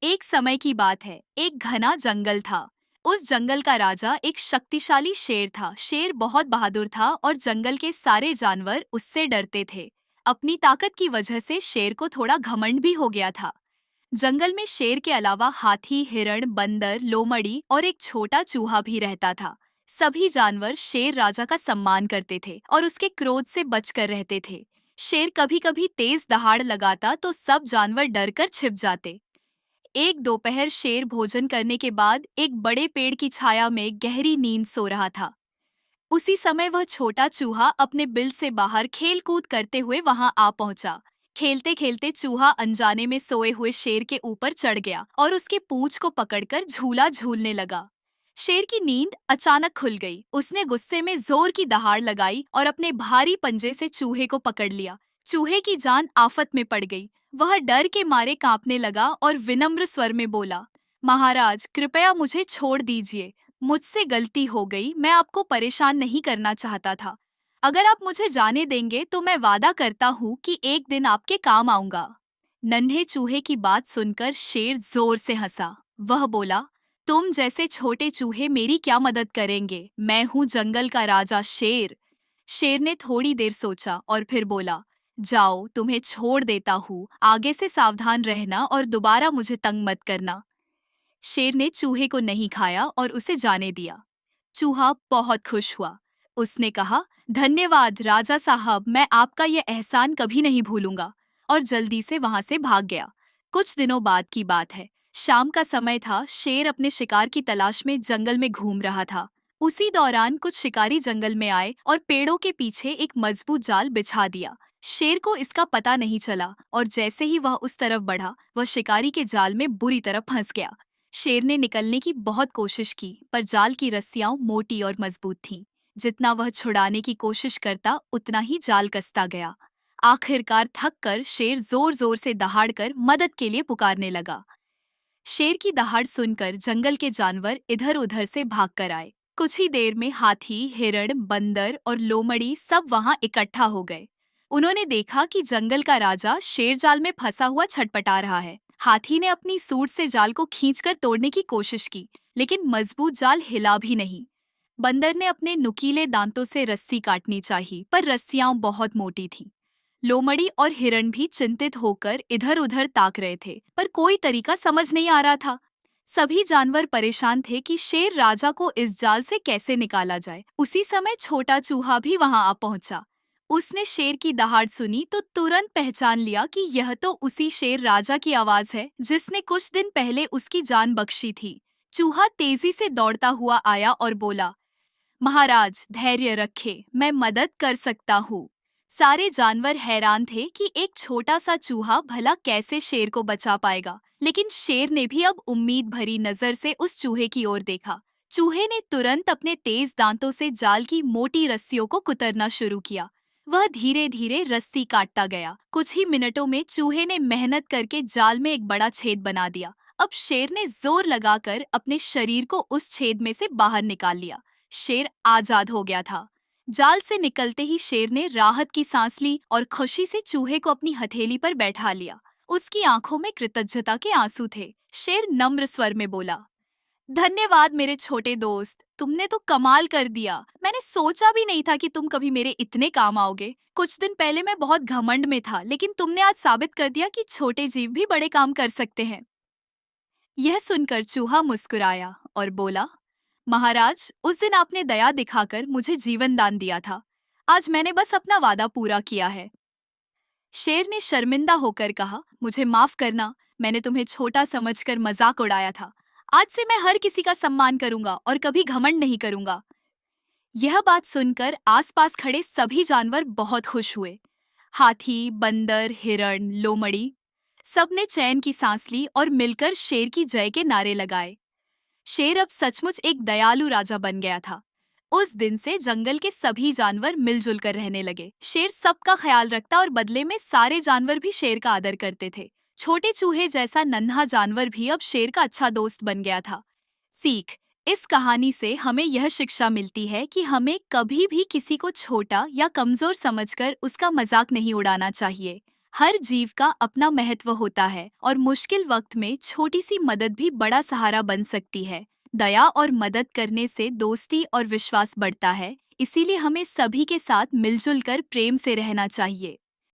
एक समय की बात है, एक घना जंगल था। उस जंगल का राजा एक शक्तिशाली शेर था। शेर बहुत बहादुर था और जंगल के सारे जानवर उससे डरते थे। अपनी ताकत की वजह से शेर को थोड़ा घमंड भी हो गया था। जंगल में शेर के अलावा हाथी, हिरण, बंदर, लोमड़ी और एक छोटा चूहा भी रहता था। सभी जानवर शेर राजा का सम्मान करते थे और उसके क्रोध से बचकर रहते थे। शेर कभी कभी तेज दहाड़ लगाता तो सब जानवर डरकर छिप जाते। एक दोपहर शेर भोजन करने के बाद एक बड़े पेड़ की छाया में गहरी नींद सो रहा था। उसी समय वह छोटा चूहा अपने बिल से बाहर खेल कूद करते हुए वहां आ पहुंचा। खेलते खेलते चूहा अनजाने में सोए हुए शेर के ऊपर चढ़ गया और उसके पूंछ को पकड़कर झूला झूलने लगा। शेर की नींद अचानक खुल गई। उसने गुस्से में जोर की दहाड़ लगाई और अपने भारी पंजे से चूहे को पकड़ लिया। चूहे की जान आफत में पड़ गई। वह डर के मारे कांपने लगा और विनम्र स्वर में बोला, महाराज, कृपया मुझे छोड़ दीजिए। मुझसे गलती हो गई, मैं आपको परेशान नहीं करना चाहता था। अगर आप मुझे जाने देंगे तो मैं वादा करता हूँ कि एक दिन आपके काम आऊंगा। नन्हे चूहे की बात सुनकर शेर जोर से हंसा। वह बोला, तुम जैसे छोटे चूहे मेरी क्या मदद करेंगे? मैं हूँ जंगल का राजा शेर। शेर ने थोड़ी देर सोचा और फिर बोला, जाओ, तुम्हें छोड़ देता हूँ। आगे से सावधान रहना और दोबारा मुझे तंग मत करना। शेर ने चूहे को नहीं खाया और उसे जाने दिया। चूहा बहुत खुश हुआ। उसने कहा, धन्यवाद राजा साहब, मैं आपका यह एहसान कभी नहीं भूलूंगा, और जल्दी से वहां से भाग गया। कुछ दिनों बाद की बात है। शाम का समय था। शेर अपने शिकार की तलाश में जंगल में घूम रहा था। उसी दौरान कुछ शिकारी जंगल में आए और पेड़ों के पीछे एक मजबूत जाल बिछा दिया। शेर को इसका पता नहीं चला और जैसे ही वह उस तरफ बढ़ा, वह शिकारी के जाल में बुरी तरह फंस गया। शेर ने निकलने की बहुत कोशिश की, पर जाल की रस्सियां मोटी और मजबूत थीं। जितना वह छुड़ाने की कोशिश करता, उतना ही जाल कसता गया। आखिरकार थक कर शेर जोर जोर से दहाड़कर मदद के लिए पुकारने लगा। शेर की दहाड़ सुनकर जंगल के जानवर इधर उधर से भागकर आए। कुछ ही देर में हाथी, हिरण, बंदर और लोमड़ी सब वहां इकट्ठा हो गए। उन्होंने देखा कि जंगल का राजा शेर जाल में फंसा हुआ छटपटा रहा है। हाथी ने अपनी सूंड से जाल को खींचकर तोड़ने की कोशिश की, लेकिन मजबूत जाल हिला भी नहीं। बंदर ने अपने नुकीले दांतों से रस्सी काटनी चाही, पर रस्सियां बहुत मोटी थीं। लोमड़ी और हिरण भी चिंतित होकर इधर उधर ताक रहे थे, पर कोई तरीका समझ नहीं आ रहा था। सभी जानवर परेशान थे कि शेर राजा को इस जाल से कैसे निकाला जाए। उसी समय छोटा चूहा भी वहां आ पहुंचा। उसने शेर की दहाड़ सुनी तो तुरंत पहचान लिया कि यह तो उसी शेर राजा की आवाज है जिसने कुछ दिन पहले उसकी जान बख्शी थी। चूहा तेजी से दौड़ता हुआ आया और बोला, महाराज, धैर्य रखे, मैं मदद कर सकता हूँ। सारे जानवर हैरान थे कि एक छोटा सा चूहा भला कैसे शेर को बचा पाएगा, लेकिन शेर ने भी अब उम्मीद भरी नजर से उस चूहे की ओर देखा। चूहे ने तुरंत अपने तेज दांतों से जाल की मोटी रस्सियों को कुतरना शुरू किया। वह धीरे धीरे रस्सी काटता गया। कुछ ही मिनटों में चूहे ने मेहनत करके जाल में एक बड़ा छेद बना दिया। अब शेर ने जोर लगाकर अपने शरीर को उस छेद में से बाहर निकाल लिया। शेर आजाद हो गया था। जाल से निकलते ही शेर ने राहत की सांस ली और खुशी से चूहे को अपनी हथेली पर बैठा लिया। उसकी आंखों में कृतज्ञता के आंसू थे। शेर नम्र स्वर में बोला, धन्यवाद मेरे छोटे दोस्त, तुमने तो कमाल कर दिया। मैंने सोचा भी नहीं था कि तुम कभी मेरे इतने काम आओगे। कुछ दिन पहले मैं बहुत घमंड में था, लेकिन तुमने आज साबित कर दिया कि छोटे जीव भी बड़े काम कर सकते हैं। यह सुनकर चूहा मुस्कुराया और बोला, महाराज, उस दिन आपने दया दिखाकर मुझे जीवन दान दिया था। आज मैंने बस अपना वादा पूरा किया है। शेर ने शर्मिंदा होकर कहा, मुझे माफ करना, मैंने तुम्हें छोटा समझकर मजाक उड़ाया था। आज से मैं हर किसी का सम्मान करूंगा और कभी घमंड नहीं करूंगा। यह बात सुनकर आसपास खड़े सभी जानवर बहुत खुश हुए। हाथी, बंदर, हिरण, लोमड़ी सबने चैन की सांस ली और मिलकर शेर की जय के नारे लगाए। शेर अब सचमुच एक दयालु राजा बन गया था। उस दिन से जंगल के सभी जानवर मिलजुल कर रहने लगे। शेर सबका ख्याल रखता और बदले में सारे जानवर भी शेर का आदर करते थे। छोटे चूहे जैसा नन्हा जानवर भी अब शेर का अच्छा दोस्त बन गया था। सीख, इस कहानी से हमें यह शिक्षा मिलती है कि हमें कभी भी किसी को छोटा या कमजोर समझकर उसका मजाक नहीं उड़ाना चाहिए। हर जीव का अपना महत्व होता है और मुश्किल वक्त में छोटी सी मदद भी बड़ा सहारा बन सकती है। दया और मदद करने से दोस्ती और विश्वास बढ़ता है, इसीलिए हमें सभी के साथ मिलजुल कर प्रेम से रहना चाहिए।